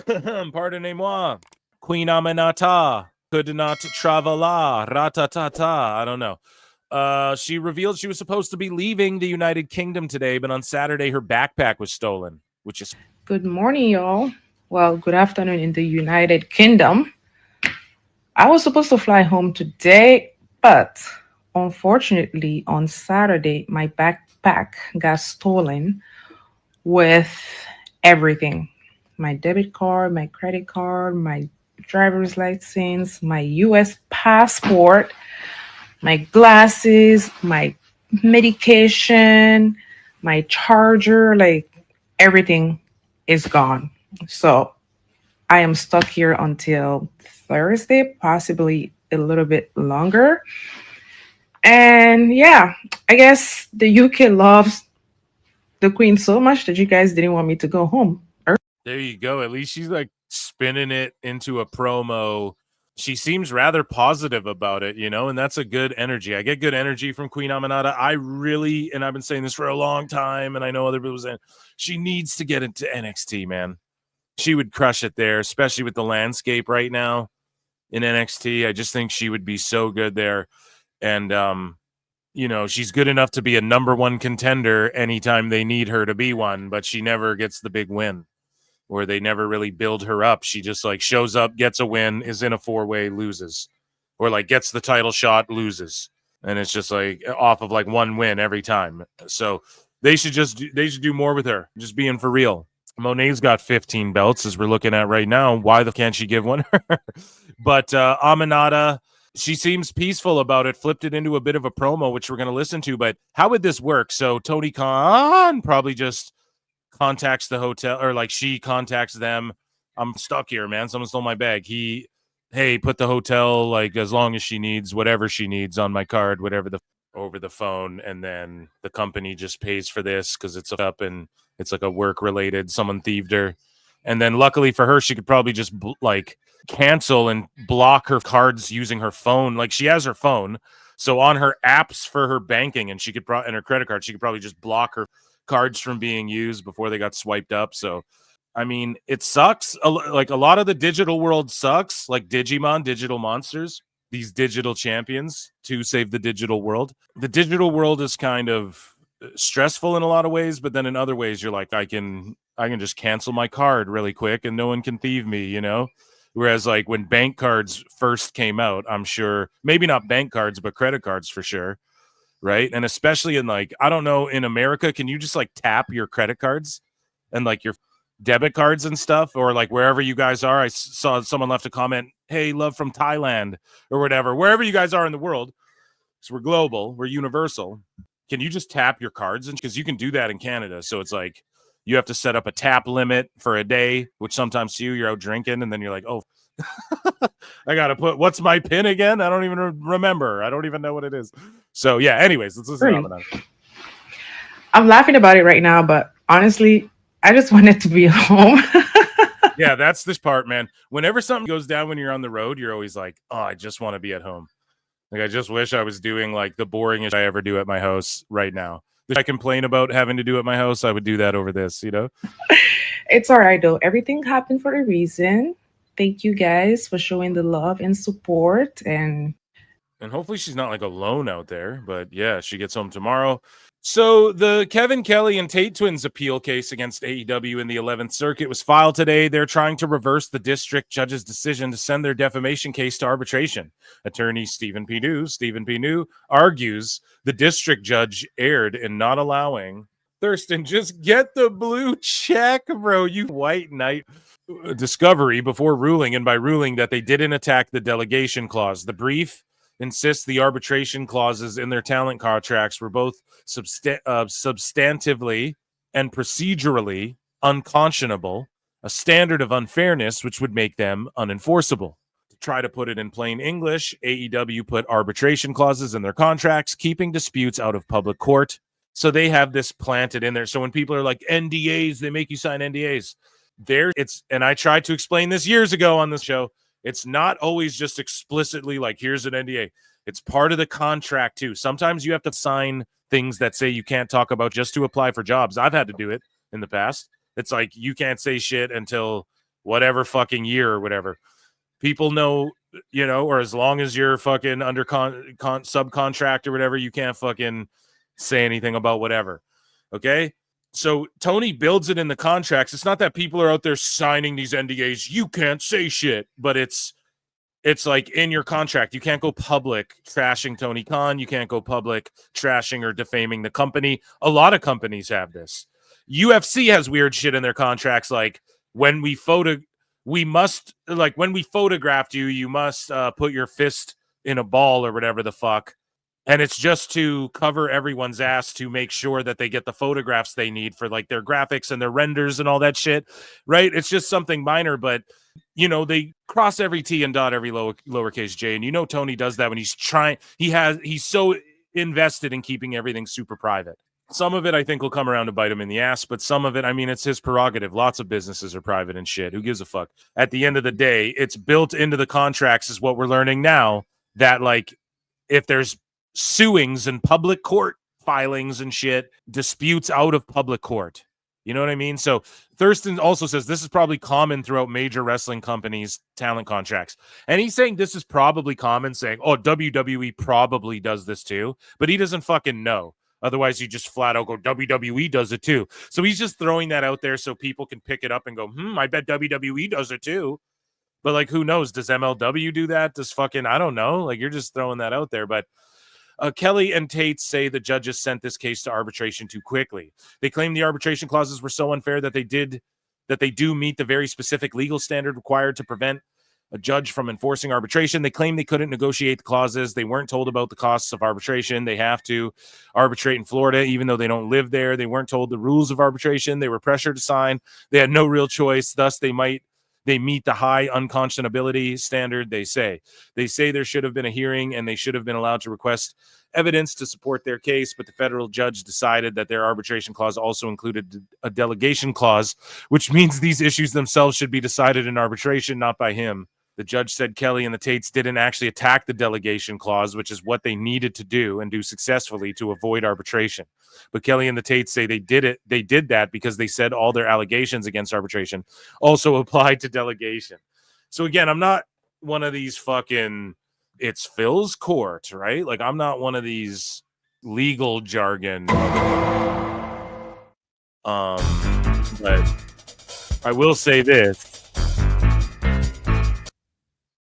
Pardonnez-moi. Queen Aminata could not travel ratatata. I don't know. She revealed she was supposed to be leaving the United Kingdom today, but on Saturday her backpack was stolen, which is Good morning, y'all. Well, good afternoon in the United Kingdom. I was supposed to fly home today, but unfortunately, on Saturday, my backpack got stolen with everything: my debit card, my credit card, my driver's license, my US passport, my glasses, my medication, my charger, like everything is gone. So I am stuck here until Thursday, possibly a little bit longer. And yeah, I guess the UK loves the Queen so much that you guys didn't want me to go home. there you go. At least she's like spinning it into a promo. She seems rather positive about it, and that's a good energy. I get good energy from Queen Aminata. I really, and I've been saying this for a long time, and I know other people saying she needs to get into NXT, man. She would crush it there, especially with the landscape right now in NXT. I just think she would be so good there. And, she's good enough to be a number one contender anytime they need her to be one, but she never gets the big win, or they never really build her up. She just like shows up, gets a win, is in a 4-way, loses, or like gets the title shot, loses. And it's just like off of like one win every time. So they should do more with her, just being for real. Monet's got 15 belts, as we're looking at right now. Why can't she give one? But Aminata, she seems peaceful about it, flipped it into a bit of a promo, which we're going to listen to. But how would this work? So Tony Khan probably just contacts the hotel, or like she contacts them. I'm stuck here, man. Someone stole my bag. Hey, put the hotel, like as long as she needs, whatever she needs on my card, whatever over the phone. And then the company just pays for this because it's up and it's like a work related, someone thieved her. And then luckily for her, she could probably just like cancel and block her cards using her phone. Like she has her phone. So on her apps for her banking and and her credit card, she could probably just block her cards from being used before they got swiped up. So, I mean, it sucks. Like a lot of the digital world sucks, like Digimon, digital monsters, these digital champions to save the digital world. The digital world is kind of stressful in a lot of ways, but then in other ways you're like, I can just cancel my card really quick and no one can thieve me, Whereas like when bank cards first came out, I'm sure maybe not bank cards, but credit cards for sure. Right. And especially in like, I don't know, in America, can you just like tap your credit cards and like your debit cards and stuff, or like wherever you guys are? I saw someone left a comment, hey, love from Thailand or whatever, wherever you guys are in the world. So we're global, we're universal. Can you just tap your cards? And because you can do that in Canada. So it's like you have to set up a tap limit for a day, which sometimes you're out drinking and then you're like, oh, I got to what's my pin again? I don't even remember. I don't even know what it is. So yeah, anyways, let's listen to Aminata. I'm laughing about it right now, but honestly, I just wanted to be home. Yeah, that's this part, man. Whenever something goes down when you're on the road, you're always like, oh, I just want to be at home. Like, I just wish I was doing like the boringest I ever do at my house right now. If I complain about having to do at my house, I would do that over this, It's all right, though. Everything happened for a reason. Thank you guys for showing the love and support. And hopefully she's not like alone out there. But yeah, she gets home tomorrow. So the Kevin Kelly and Tate twins appeal case against AEW in the 11th Circuit was filed today. They're trying to reverse the district judge's decision to send their defamation case to arbitration. Attorney Stephen P. New argues the district judge erred in not allowing Thurston, just get the blue check, bro, you white knight. Discovery before ruling, and by ruling that they didn't attack the delegation clause. The brief insists the arbitration clauses in their talent contracts were both substantively and procedurally unconscionable, a standard of unfairness which would make them unenforceable. To try to put it in plain English, AEW put arbitration clauses in their contracts, keeping disputes out of public court. So they have this planted in there. So when people are like NDAs, they make you sign NDAs. And I tried to explain this years ago on this show. It's not always just explicitly like, here's an NDA. It's part of the contract too. Sometimes you have to sign things that say you can't talk about just to apply for jobs. I've had to do it in the past. It's like, you can't say shit until whatever fucking year or whatever. People know, you know, or as long as you're fucking under subcontract or whatever, you can't fucking say anything about whatever. Okay? So Tony builds it in the contracts. It's not that people are out there signing these NDAs. You can't say shit, but it's like in your contract. You can't go public trashing Tony Khan. You can't go public trashing or defaming the company. A lot of companies have this. UFC has weird shit in their contracts, like when we photographed you, you must put your fist in a ball or whatever the fuck. And it's just to cover everyone's ass to make sure that they get the photographs they need for like their graphics and their renders and all that shit, right? It's just something minor, but you know, they cross every T and dot every lowercase J. And you know, Tony does that when he's so invested in keeping everything super private. Some of it I think will come around to bite him in the ass, but some of it, I mean, it's his prerogative. Lots of businesses are private and shit. Who gives a fuck? At the end of the day, it's built into the contracts is what we're learning now, that like if there's suings and public court filings and shit, disputes out of public court. You know what I mean? So Thurston also says this is probably common throughout major wrestling companies' talent contracts. And he's saying this is probably common, saying, oh, WWE probably does this too, but he doesn't fucking know. Otherwise, you just flat out go, WWE does it too. So he's just throwing that out there so people can pick it up and go, I bet WWE does it too. But like, who knows? Does MLW do that? Does fucking, I don't know. Like, you're just throwing that out there. But Kelly and Tate say the judges sent this case to arbitration too quickly. They claim the arbitration clauses were so unfair that they do meet the very specific legal standard required to prevent a judge from enforcing arbitration. They claim they couldn't negotiate the clauses. They weren't told about the costs of arbitration. They have to arbitrate in Florida, even though they don't live there. They weren't told the rules of arbitration. They were pressured to sign. They had no real choice. Thus, they meet the high unconscionability standard, they say. They say there should have been a hearing and they should have been allowed to request evidence to support their case, but the federal judge decided that their arbitration clause also included a delegation clause, which means these issues themselves should be decided in arbitration, not by him. The judge said Kelly and the Tates didn't actually attack the delegation clause, which is what they needed to do and do successfully to avoid arbitration. But Kelly and the Tates say they did it. They did that because they said all their allegations against arbitration also applied to delegation. So again, I'm not one of these fucking, it's Phil's court, right? Like, I'm not one of these legal jargon. But I will say this.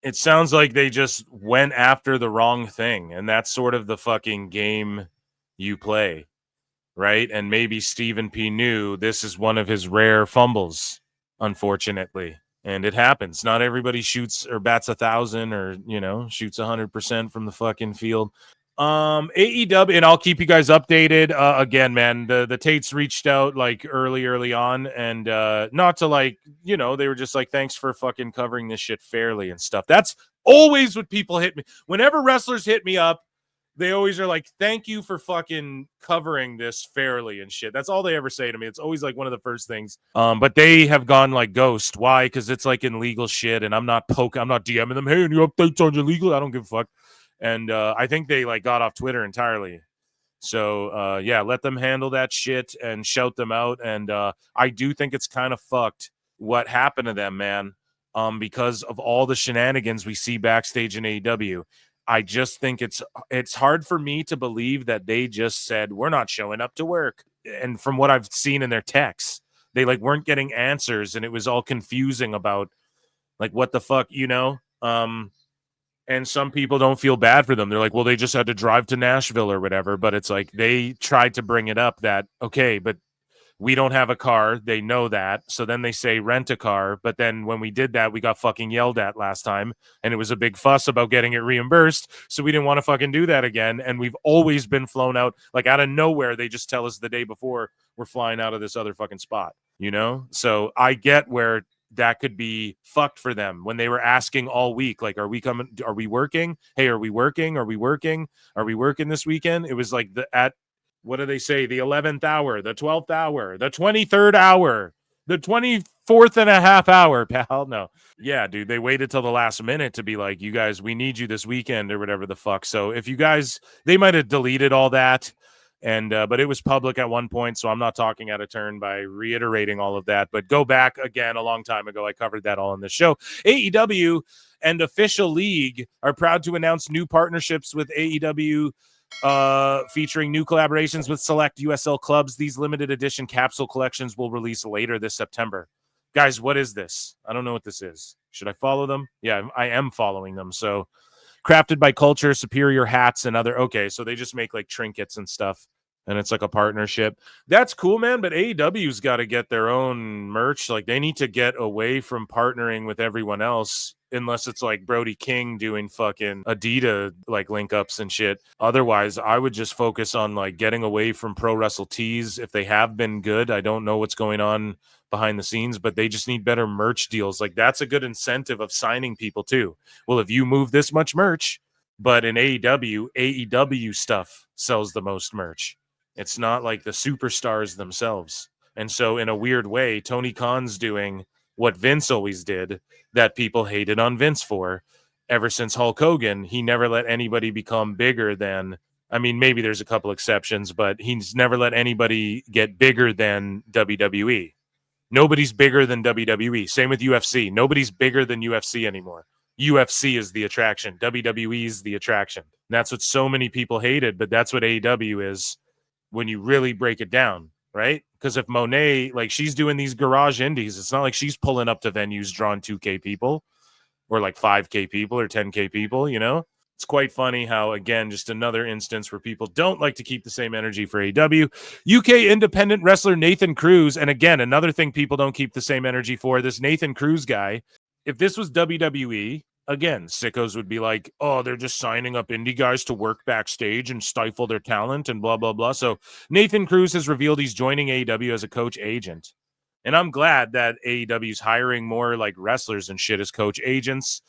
It sounds like they just went after the wrong thing, and that's sort of the fucking game you play, right? And maybe Stephen P. knew this is one of his rare fumbles, unfortunately. And it happens. Not everybody shoots or bats 1,000 or, you know, shoots 100% from the fucking field. AEW, and I'll keep you guys updated. Again, man, the Tates reached out like early on, and not to like, you know, they were just like, thanks for fucking covering this shit fairly and stuff. That's always what people hit me. Whenever wrestlers hit me up, they always are like, thank you for fucking covering this fairly and shit. That's all they ever say to me. It's always like one of the first things. But they have gone like ghost. Why? Because it's like in legal shit, and I'm not DMing them. Hey, any updates on your legal? I don't give a fuck. And I think they like got off Twitter entirely. So yeah, let them handle that shit and shout them out. And I do think it's kind of fucked what happened to them, man. Because of all the shenanigans we see backstage in AEW. I just think it's hard for me to believe that they just said, we're not showing up to work. And from what I've seen in their texts, they like weren't getting answers, and it was all confusing about like what the fuck, you know? And some people don't feel bad for them. They're like, well, they just had to drive to Nashville or whatever. But it's like they tried to bring it up that, okay, but we don't have a car. They know that. So then they say rent a car. But then when we did that, we got fucking yelled at last time. And it was a big fuss about getting it reimbursed. So we didn't want to fucking do that again. And we've always been flown out. Like out of nowhere, they just tell us the day before we're flying out of this other fucking spot, you know? So I get where that could be fucked for them when they were asking all week, like, are we coming? Are we working? Hey, are we working? Are we working? Are we working this weekend? It was like what do they say? The 11th hour, the 12th hour, the 23rd hour, the 24th and a half hour, pal. No. Yeah, dude, they waited till the last minute to be like, you guys, we need you this weekend or whatever the fuck. So if you guys, they might have deleted all that. And but it was public at one point, so I'm not talking out of turn by reiterating all of that. But go back again a long time ago. I covered that all on this show. AEW and Official League are proud to announce new partnerships with AEW, featuring new collaborations with select USL clubs. These limited edition capsule collections will release later this September. Guys, what is this? I don't know what this is. Should I follow them? Yeah, I am following them. So, crafted by Culture, Superior hats, and other. Okay, so they just make like trinkets and stuff, and it's like a partnership. That's cool, man. But AEW's got to get their own merch. Like they need to get away from partnering with everyone else, unless it's like Brody King doing fucking Adidas like link ups and shit. Otherwise, I would just focus on like getting away from Pro Wrestle Tees. If they have been good, I don't know what's going on behind the scenes, but they just need better merch deals. Like that's a good incentive of signing people too. Well, if you move this much merch, but in AEW stuff sells the most merch. It's not like the superstars themselves. And so in a weird way, Tony Khan's doing what Vince always did that people hated on Vince for. Ever since Hulk Hogan, he never let anybody become bigger than, I mean, maybe there's a couple exceptions, but he's never let anybody get bigger than WWE. Nobody's bigger than WWE. Same with UFC. Nobody's bigger than UFC anymore. UFC is the attraction. WWE is the attraction. And that's what so many people hated, but that's what AEW is when you really break it down, right? Because if Monet, like she's doing these garage indies, it's not like she's pulling up to venues drawing 2K people or like 5K people or 10K people, you know? It's quite funny how, again, just another instance where people don't like to keep the same energy for AEW. UK independent wrestler Nathan Cruz, and again, another thing people don't keep the same energy for, this Nathan Cruz guy. If this was WWE, again, sickos would be like, oh, they're just signing up indie guys to work backstage and stifle their talent and blah, blah, blah. So Nathan Cruz has revealed he's joining AEW as a coach agent. And I'm glad that AEW is hiring more like wrestlers and shit as coach agents.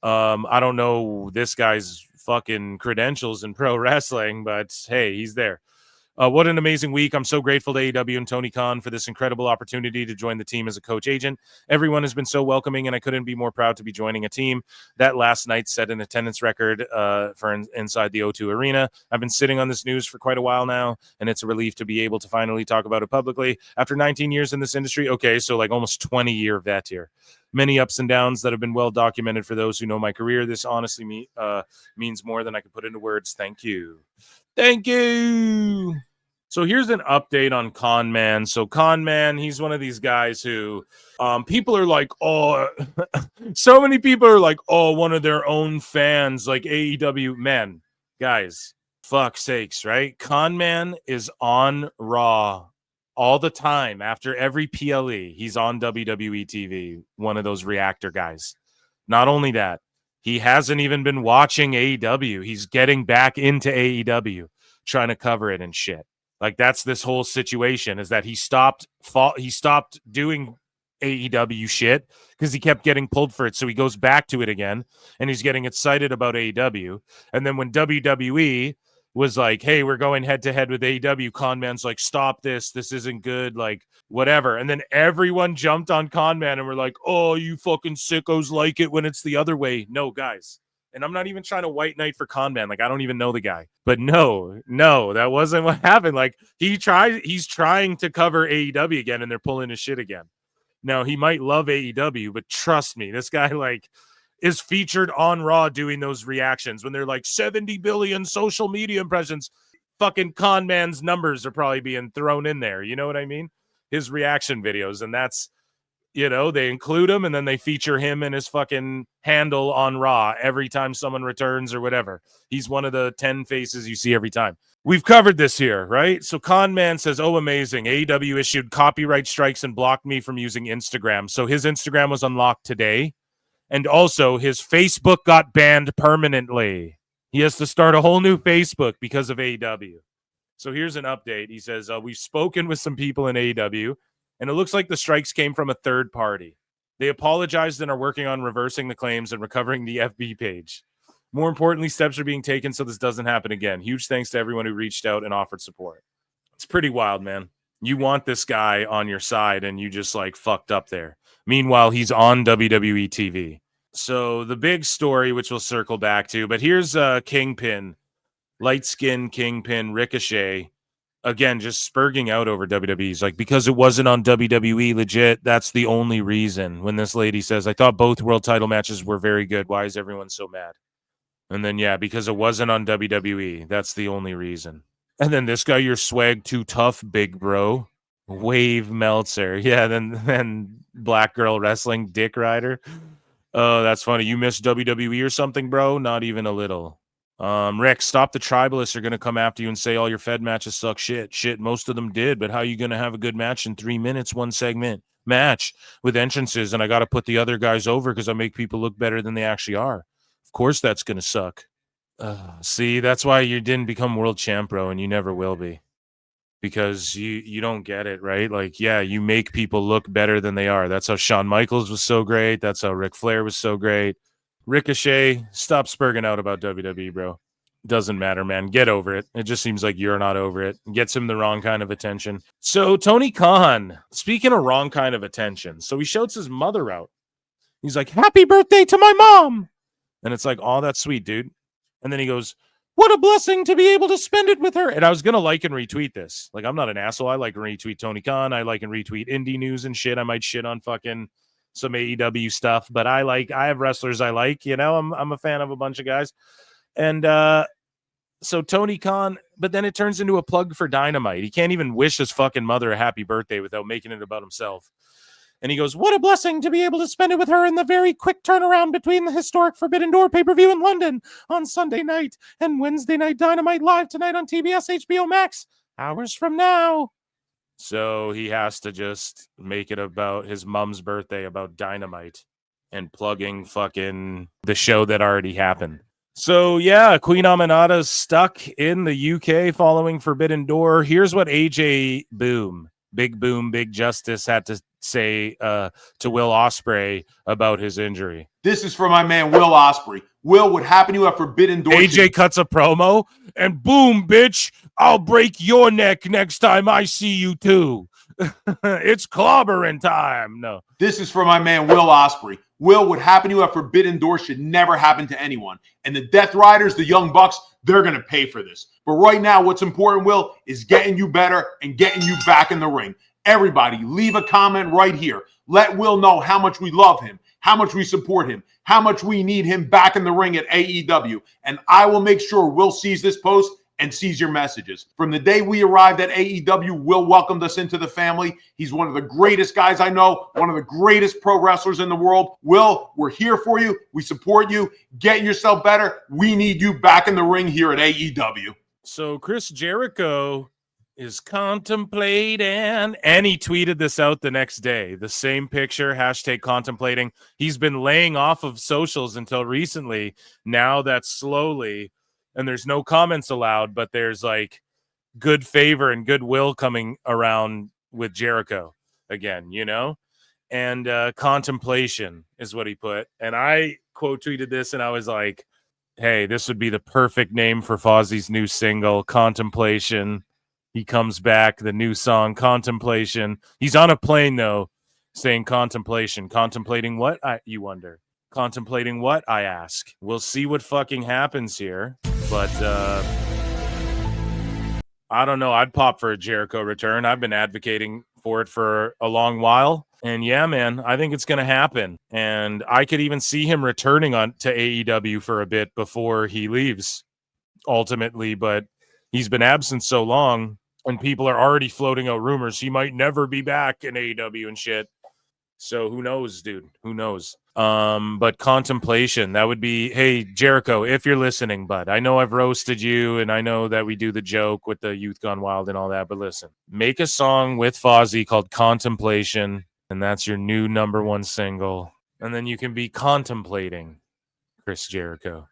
I don't know this guy's fucking credentials in pro wrestling, but hey, he's there. What an amazing week. I'm so grateful to AEW and Tony Khan for this incredible opportunity to join the team as a coach agent. Everyone has been so welcoming, and I couldn't be more proud to be joining a team that last night set an attendance record for inside the O2 Arena. I've been sitting on this news for quite a while now, and it's a relief to be able to finally talk about it publicly. After 19 years in this industry, okay, so like almost 20-year vet here. Many ups and downs that have been well documented for those who know my career. This honestly means more than I can put into words. Thank you. Thank you. So here's an update on Conman. So Conman, he's one of these guys who people are like, oh, so many people are like, oh, one of their own fans, like AEW. Men, guys, fuck sakes, right? Conman is on Raw all the time after every PLE. He's on WWE TV, one of those reactor guys. Not only that, he hasn't even been watching AEW. He's getting back into AEW, trying to cover it and shit. Like that's this whole situation is that he stopped doing AEW shit because he kept getting pulled for it. So he goes back to it again and he's getting excited about AEW. And then when WWE was like, hey, we're going head to head with AEW, Conman's like, stop this. This isn't good. Like whatever. And then everyone jumped on Conman and were like, oh, you fucking sickos like it when it's the other way. No, guys. And I'm not even trying to white knight for Conman. Like, I don't even know the guy. But no, that wasn't what happened. Like, he's trying to cover AEW again, and they're pulling his shit again. Now, he might love AEW, but trust me, this guy, like, is featured on Raw doing those reactions when they're like 70 billion social media impressions. Fucking Conman's numbers are probably being thrown in there. You know what I mean? His reaction videos. And that's, you know, they include him and then they feature him and his fucking handle on Raw every time someone returns or whatever. He's one of the 10 faces you see every time. We've covered this here, right? So Conman says, oh, amazing. AEW issued copyright strikes and blocked me from using Instagram. So his Instagram was unlocked today. And also his Facebook got banned permanently. He has to start a whole new Facebook because of AEW. So here's an update. He says, we've spoken with some people in AEW. And it looks like the strikes came from a third party. They apologized and are working on reversing the claims and recovering the FB page. More importantly, steps are being taken so this doesn't happen again. Huge thanks to everyone who reached out and offered support. It's pretty wild, man. You want this guy on your side and you just like fucked up there. Meanwhile, he's on WWE TV. So the big story, which we'll circle back to, but here's Kingpin, light-skinned Kingpin Ricochet. again, just spurging out over WWE's like, because it wasn't on WWE, legit. That's the only reason. When this lady says, I thought both world title matches were very good. Why is everyone so mad? And then, yeah, because it wasn't on WWE. That's the only reason. And then this guy, your swag too tough, big bro. Wave Meltzer. Yeah, then Black Girl Wrestling, Dick Rider. Oh, that's funny. You missed WWE or something, bro? Not even a little. Rick, stop the tribalists are going to come after you and say all your Fed matches suck shit. Shit, most of them did, but how are you going to have a good match in 3 minutes, one segment match with entrances, and I got to put the other guys over because I make people look better than they actually are? Of course that's going to suck. See, that's why you didn't become world champ, bro, and you never will be. Because you don't get it, right? Like, yeah, you make people look better than they are. That's how Shawn Michaels was so great. That's how Ric Flair was so great. Ricochet, stop spurging out about WWE, bro. Doesn't matter, man. Get over it. It just seems like you're not over it. Gets him the wrong kind of attention. So Tony Khan, speaking of wrong kind of attention, so he shouts his mother out. He's like, happy birthday to my mom. And it's like, oh, that's sweet, dude. And then he goes, what a blessing to be able to spend it with her. And I was going to like and retweet this. Like, I'm not an asshole. I like and retweet Tony Khan. I like and retweet indie news and shit. I might shit on fucking some AEW stuff, but I have wrestlers I like, you know, I'm a fan of a bunch of guys. And so Tony Khan, but then it turns into a plug for Dynamite. He can't even wish his fucking mother a happy birthday without making it about himself. And he goes, what a blessing to be able to spend it with her in the very quick turnaround between the historic Forbidden Door pay-per-view in London on Sunday night and Wednesday Night Dynamite live tonight on TBS HBO Max, hours from now. So he has to just make it about his mom's birthday, about Dynamite, and plugging fucking the show that already happened. So, yeah, Queen Aminata's stuck in the UK following Forbidden Door. Here's what AJ Big Boom, Big Justice had to say to Will Ospreay about his injury. This is for my man, Will Ospreay. Will, what happened to you at Forbidden Door? AJ cuts a promo, and boom, bitch, I'll break your neck next time I see you too. It's clobbering time. No. This is for my man, Will Ospreay. Will, what happened to you at Forbidden Door should never happen to anyone. And the Death Riders, the Young Bucks, they're going to pay for this. But right now, what's important, Will, is getting you better and getting you back in the ring. Everybody, leave a comment right here. Let Will know how much we love him, how much we support him, how much we need him back in the ring at AEW. And I will make sure Will sees this post and sees your messages. From the day we arrived at AEW, Will welcomed us into the family. He's one of the greatest guys I know, one of the greatest pro wrestlers in the world. Will, we're here for you. We support you. Get yourself better. We need you back in the ring here at AEW. So Chris Jericho is contemplating, and he tweeted this out the next day. The same picture, hashtag contemplating. He's been laying off of socials until recently. Now that's slowly, and there's no comments allowed, but there's like good favor and goodwill coming around with Jericho again, you know? And contemplation is what he put. And I quote tweeted this, and I was like, hey, this would be the perfect name for Fozzie's new single, Contemplation. He comes back, the new song, Contemplation. He's on a plane, though, saying contemplation. Contemplating what, you wonder? Contemplating what, I ask? We'll see what fucking happens here. But I don't know. I'd pop for a Jericho return. I've been advocating for it for a long while. And yeah, man, I think it's going to happen. And I could even see him returning on to AEW for a bit before he leaves, ultimately. But he's been absent so long, and people are already floating out rumors he might never be back in AEW and shit. So who knows, dude? Who knows? But contemplation, that would be, hey, Jericho, if you're listening, bud, I know I've roasted you, and I know that we do the joke with the Youth Gone Wild and all that, but listen, make a song with Fozzy called Contemplation, and that's your new #1 single. And then you can be contemplating Chris Jericho.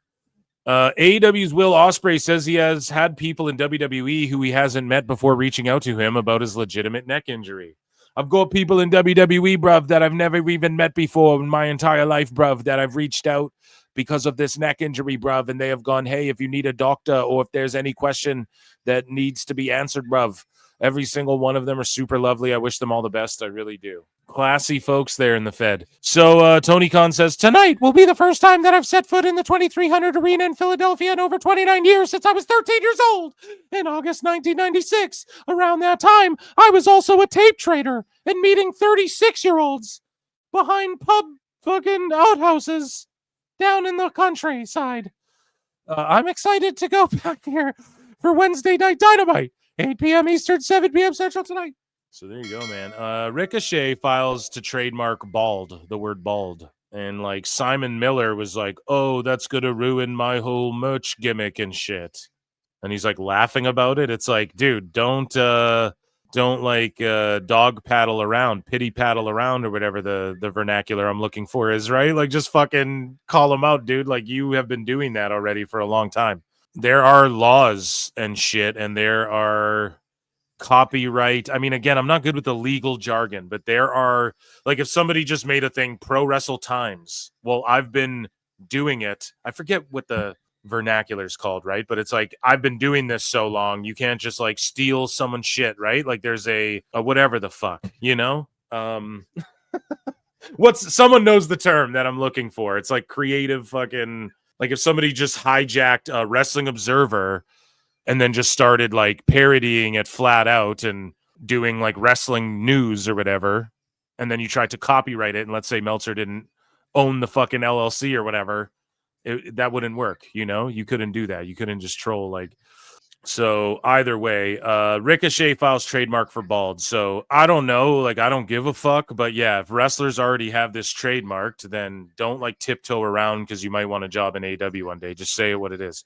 AEW's Will Ospreay says he has had people in WWE who he hasn't met before reaching out to him about his legitimate neck injury. I've got people in WWE, bruv, that I've never even met before in my entire life, bruv, that I've reached out because of this neck injury, bruv, and they have gone, hey, if you need a doctor or if there's any question that needs to be answered, bruv, Every single one of them are super lovely. I wish them all the best. I really do. Classy folks there in the Fed. So Tony Khan says, tonight will be the first time that I've set foot in the 2300 Arena in Philadelphia in over 29 years since I was 13 years old. In August 1996, around that time, I was also a tape trader and meeting 36-year-olds behind pub fucking outhouses down in the countryside. I'm excited to go back here for Wednesday Night Dynamite, 8 p.m. Eastern, 7 p.m. Central tonight. So there you go, man. Ricochet files to trademark bald, the word bald. And like Simon Miller was like, oh, that's going to ruin my whole merch gimmick and shit. And he's like laughing about it. It's like, dude, don't like dog paddle around, pity paddle around, or whatever the vernacular I'm looking for is, right? Like just fucking call them out, dude. Like you have been doing that already for a long time. There are laws and shit, and there are copyright. I mean, again, I'm not good with the legal jargon, but there are, like, if somebody just made a thing, Pro Wrestle Times. Well, I've been doing it. I forget what the vernacular is called, right? But it's like, I've been doing this so long, you can't just like steal someone's shit, right? Like there's a whatever the fuck, you know? Someone knows the term that I'm looking for. It's like creative fucking, like if somebody just hijacked a Wrestling Observer and then just started like parodying it flat out and doing like wrestling news or whatever, and then you tried to copyright it, and let's say Meltzer didn't own the fucking LLC or whatever, that wouldn't work, you know? You couldn't do that. You couldn't just troll like... So either way, Ricochet files trademark for bald. So I don't know, like I don't give a fuck, but yeah, if wrestlers already have this trademarked, then don't like tiptoe around because you might want a job in AEW one day. Just say what it is.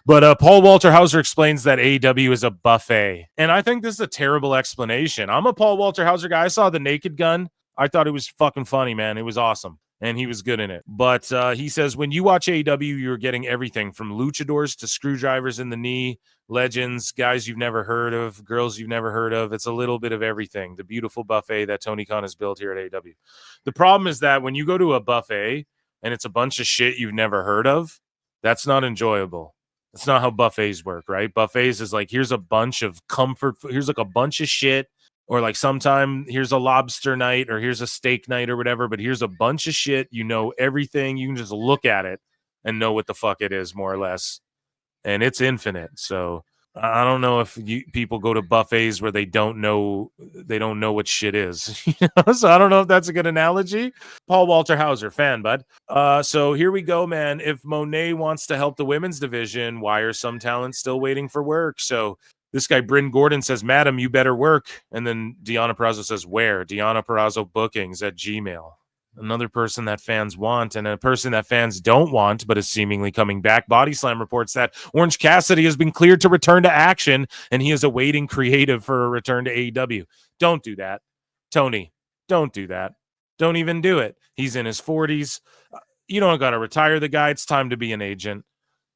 But Paul Walter Hauser explains that AEW is a buffet, and I think this is a terrible explanation. I'm a Paul Walter Hauser guy. I saw the Naked Gun. I thought it was fucking funny, man. It was awesome. And he was good in it. But he says, when you watch AEW, you're getting everything from luchadors to screwdrivers in the knee, legends, guys you've never heard of, girls you've never heard of. It's a little bit of everything. The beautiful buffet that Tony Khan has built here at AEW. The problem is that when you go to a buffet and it's a bunch of shit you've never heard of, that's not enjoyable. That's not how buffets work, right? Buffets is like, here's a bunch of comfort. Here's like a bunch of shit. Or like sometime here's a lobster night or here's a steak night or whatever, but here's a bunch of shit. You know everything. You can just look at it and know what the fuck it is, more or less. And it's infinite. So I don't know if people go to buffets where they don't know what shit is. You know? So I don't know if that's a good analogy. Paul Walter Hauser, fan, bud. So here we go, man. If Monet wants to help the women's division, why are some talents still waiting for work? So this guy, Bryn Gordon, says, Madam, you better work. And then Deonna Purrazzo says, where? Deonna Purrazzo bookings at Gmail. Another person that fans want and a person that fans don't want, but is seemingly coming back. Body Slam reports that Orange Cassidy has been cleared to return to action, and he is awaiting creative for a return to AEW. Don't do that. Tony, don't do that. Don't even do it. He's in his 40s. You don't got to retire the guy. It's time to be an agent.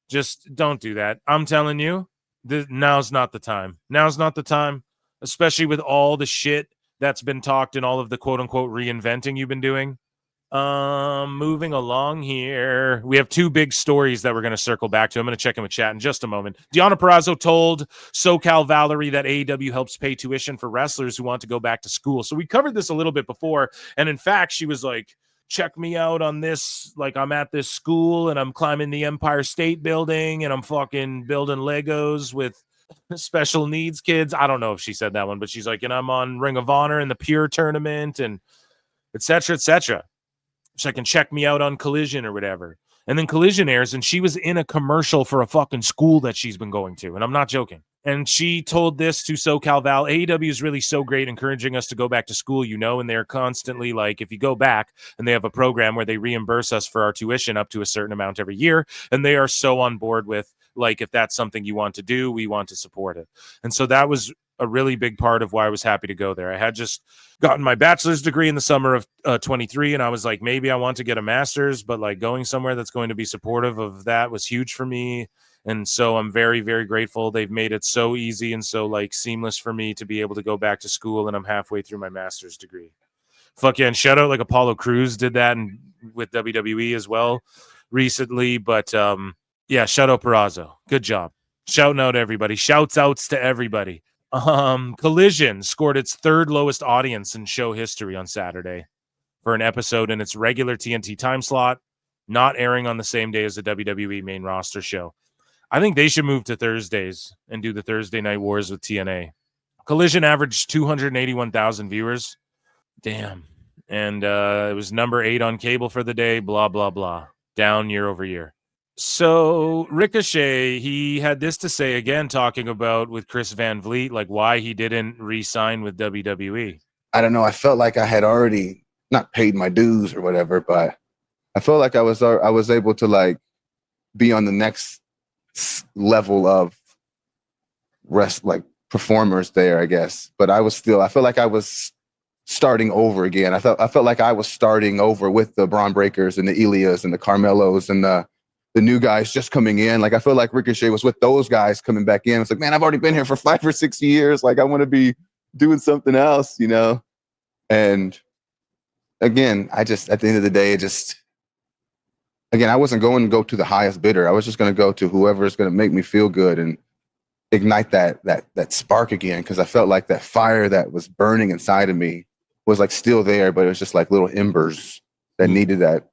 Just don't do that. I'm telling you. Now's not the time. Now's not the time, especially with all the shit that's been talked and all of the quote-unquote reinventing you've been doing. Moving along here. We have two big stories that we're going to circle back to. I'm going to check in with chat in just a moment. Deonna Purrazzo told SoCal Valerie that AEW helps pay tuition for wrestlers who want to go back to school. So we covered this a little bit before, and in fact, she was like, check me out on this, like I'm at this school and I'm climbing the Empire State Building and I'm fucking building Legos with special needs kids. I don't know if she said that one, but she's like, and I'm on Ring of Honor in the Pure tournament and et cetera, et cetera. So I can check me out on Collision or whatever. And then Collision airs and she was in a commercial for a fucking school that she's been going to. And I'm not joking. And she told this to SoCal Val. AEW is really so great, encouraging us to go back to school, you know, and they're constantly like, if you go back, and they have a program where they reimburse us for our tuition up to a certain amount every year. And they are so on board with, like, if that's something you want to do, we want to support it. And so that was a really big part of why I was happy to go there. I had just gotten my bachelor's degree in the summer of 23, and I was like, maybe I want to get a master's, but like going somewhere that's going to be supportive of that was huge for me. And so I'm very, very grateful. They've made it so easy and so like seamless for me to be able to go back to school, and I'm halfway through my master's degree. Fuck yeah, and shout out like Apollo Cruz did that and with WWE as well recently. But yeah, shout out Purrazzo. Good job. Shouting out everybody. Shouts outs to everybody. Collision scored its third lowest audience in show history on Saturday for an episode in its regular TNT time slot, not airing on the same day as the WWE main roster show. I think they should move to Thursdays and do the Thursday Night Wars with TNA. Collision averaged 281,000 viewers. Damn. And it was number 8 on cable for the day, blah, blah, blah. Down year over year. So Ricochet, he had this to say again, talking about with Chris Van Vliet, like why he didn't re-sign with WWE. I don't know. I felt like I had already not paid my dues or whatever, but I felt like I was able to like be on the next level of like performers there, I guess. But I felt like I was starting over again. I felt like I was starting over with the Braun Breakers and the Elias and the Carmelos and the new guys just coming in. Like I feel like Ricochet was with those guys coming back in. It's like, man, I've already been here for 5 or 6 years. Like I want to be doing something else, you know? And again, I just, at the end of the day, I wasn't going to go to the highest bidder. I was just going to go to whoever is going to make me feel good and ignite that spark again. Cause I felt like that fire that was burning inside of me was like still there, but it was just like little embers that needed that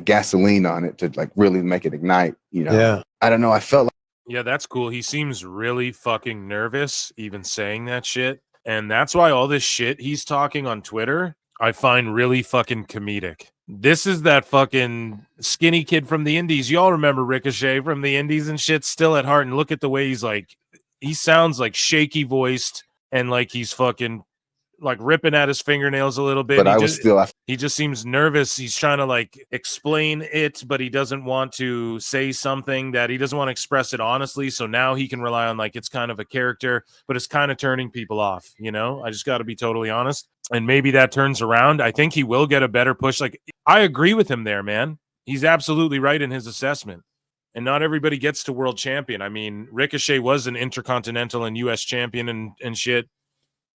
gasoline on it to like really make it ignite, you know? Yeah. I don't know. I felt like, Yeah, that's cool. He seems really fucking nervous even saying that shit. And that's why all this shit he's talking on Twitter, I find really fucking comedic. This is that fucking skinny kid from the Indies. Y'all remember Ricochet from the Indies and shit still at heart. And look at the way he's like, he sounds like shaky voiced and like he's fucking like ripping at his fingernails a little bit. but He just seems nervous. He's trying to like explain it, but he doesn't want to say something that he doesn't want to express it honestly. So now he can rely on like it's kind of a character, but it's kind of turning people off. You know, I just got to be totally honest. And maybe that turns around. I think he will get a better push. Like I agree with him there, man. He's absolutely right in his assessment. And not everybody gets to world champion. I mean, Ricochet was an intercontinental and US champion and shit.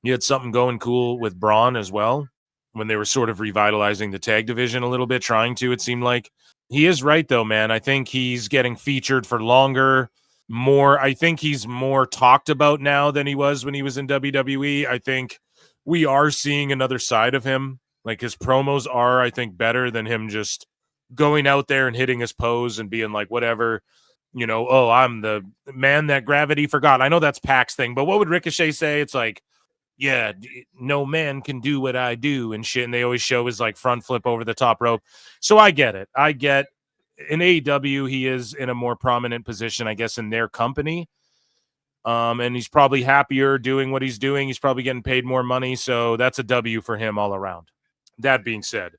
He had something going cool with Braun as well when they were sort of revitalizing the tag division a little bit, trying to, it seemed like. He is right, though, man. I think he's getting featured for longer, more. I think he's more talked about now than he was when he was in WWE. I think we are seeing another side of him. Like his promos are, I think, better than him just going out there and hitting his pose and being like, whatever, you know, oh, I'm the man that gravity forgot. I know that's Pac's thing, but what would Ricochet say? It's like, yeah, no man can do what I do and shit. And they always show his like front flip over the top rope. So I get it. I get in AEW, he is in a more prominent position, I guess, in their company. And he's probably happier doing what he's doing. He's probably getting paid more money. So that's a W for him all around. That being said,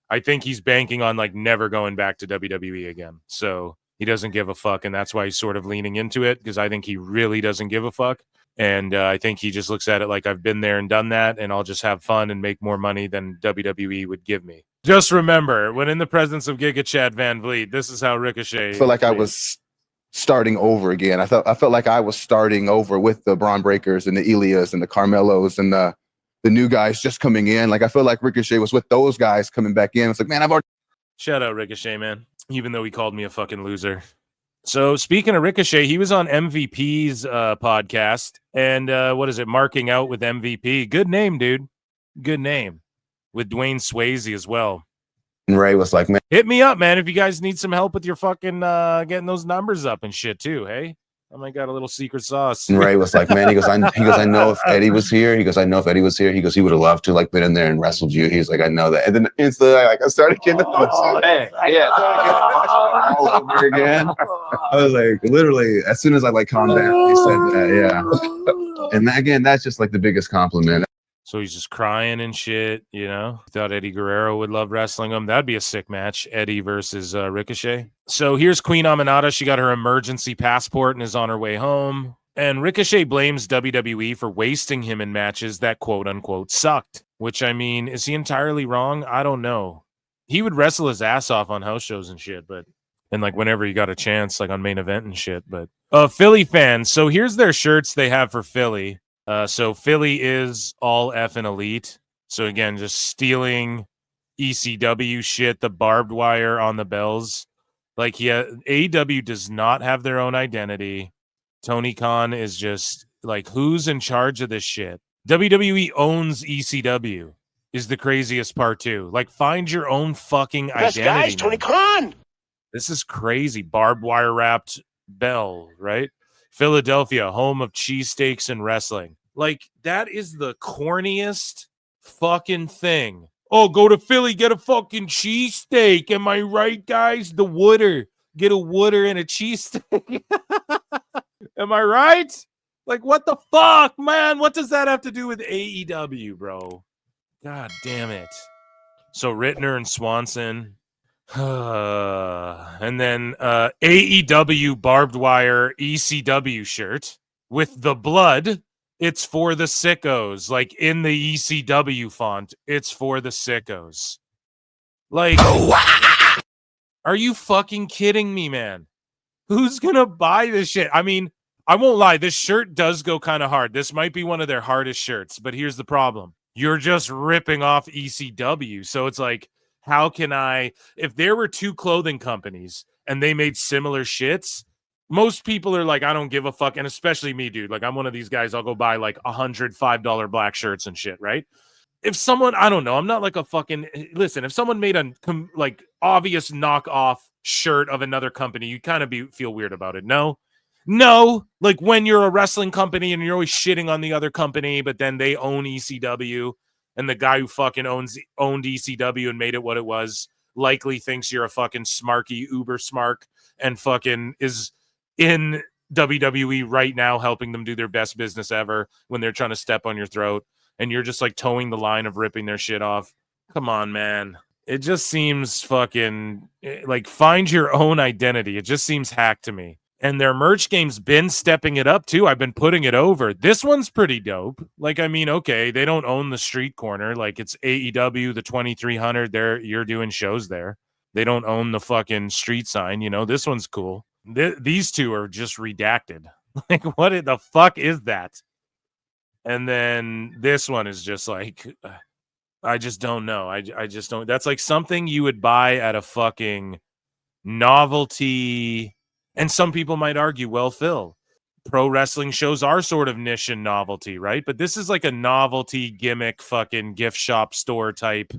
I think he's banking on like never going back to WWE again. So he doesn't give a fuck. And that's why he's sort of leaning into it because I think he really doesn't give a fuck. And I think he just looks at it like I've been there and done that, and I'll just have fun and make more money than WWE would give me. Just remember, when in the presence of Giga Chad Van Vliet, this is how Ricochet. I felt like I was starting over again. I felt like I was starting over with the Braun Breakers and the Elias and the Carmelos and the new guys just coming in. Like I feel like Ricochet was with those guys coming back in. It's like, man, I've already. Shout out Ricochet, man. Even though he called me a fucking loser. So speaking of Ricochet, he was on MVP's podcast and what is it? Marking Out with MVP. Good name, dude. Good name. With Dwayne Swayze as well. And Ray was like, man, hit me up, man, if you guys need some help with your fucking getting those numbers up and shit too. Hey, I might got a little secret sauce. And Ray was like, man, he goes, I know if Eddie was here. He goes, I know if Eddie was here. He goes, he would have loved to like been in there and wrestled you. He's like, I know that. And then instantly, like, I started getting all over again. I was like, literally, as soon as I like calmed down, he said that, yeah. And again, that's just like the biggest compliment. So he's just crying and shit, you know. Thought Eddie Guerrero would love wrestling him. That'd be a sick match, Eddie versus Ricochet. So here's Queen Aminata. She got her emergency passport and is on her way home. And Ricochet blames WWE for wasting him in matches that quote-unquote sucked. Which, I mean, is he entirely wrong? I don't know. He would wrestle his ass off on house shows and shit, but... And, like, whenever he got a chance, like, on main event and shit. But Philly fans. So here's their shirts they have for Philly. So Philly is all effing elite. So again, just stealing ECW shit, the barbed wire on the bells. Like AEW does not have their own identity. Tony Khan is just Like, who's in charge of this shit? WWE owns ECW is the craziest part too. Like, find your own fucking Best identity. guys, Tony man. Khan. This is crazy. Barbed wire wrapped bell, right? Philadelphia, home of cheesesteaks and wrestling. Like, that is the corniest fucking thing. Oh, go to Philly, get a fucking cheesesteak. Am I right, guys? The Wooder. Get a Wooder and a cheesesteak. Am I right? Like, what the fuck, man? What does that have to do with AEW, bro? God damn it. So Rittner and Swanson. And then AEW barbed wire ECW shirt with the blood. It's for the sickos. Like, in the ECW font, it's for the sickos. Like, are you fucking kidding me, man? Who's gonna buy this shit? I mean, I won't lie, this shirt does go kind of hard. This might be one of their hardest shirts, but here's the problem. You're just ripping off ECW. So it's like, how can I, if there were two clothing companies and they made similar shits, most people are like, I don't give a fuck. And especially me, dude. Like, I'm one of these guys, I'll go buy like $105 black shirts and shit, right? If someone, I don't know, I'm not like a fucking, listen, if someone made a like obvious knockoff shirt of another company, you kind of feel weird about it. No, like when you're a wrestling company and you're always shitting on the other company, but then they own ECW. And the guy who fucking owned ECW and made it what it was likely thinks you're a fucking smarky uber smark and fucking is in WWE right now helping them do their best business ever when they're trying to step on your throat. And you're just like towing the line of ripping their shit off. Come on, man. It just seems fucking like, find your own identity. It just seems hacked to me. And their merch game's been stepping it up too. I've been putting it over. This one's pretty dope. Like, I mean, okay, they don't own the street corner. Like, it's AEW, the 2300. You're doing shows there. They don't own the fucking street sign. You know, this one's cool. These two are just redacted. Like, what the fuck is that? And then this one is just like, I just don't know. I just don't. That's like something you would buy at a fucking novelty. And some people might argue, well, Phil, pro wrestling shows are sort of niche and novelty, right? But this is like a novelty gimmick fucking gift shop store type.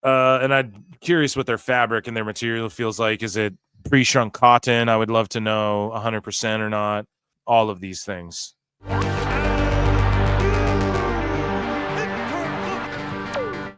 And I'm curious what their fabric and their material feels like. Is it pre-shrunk cotton? I would love to know 100% or not. All of these things.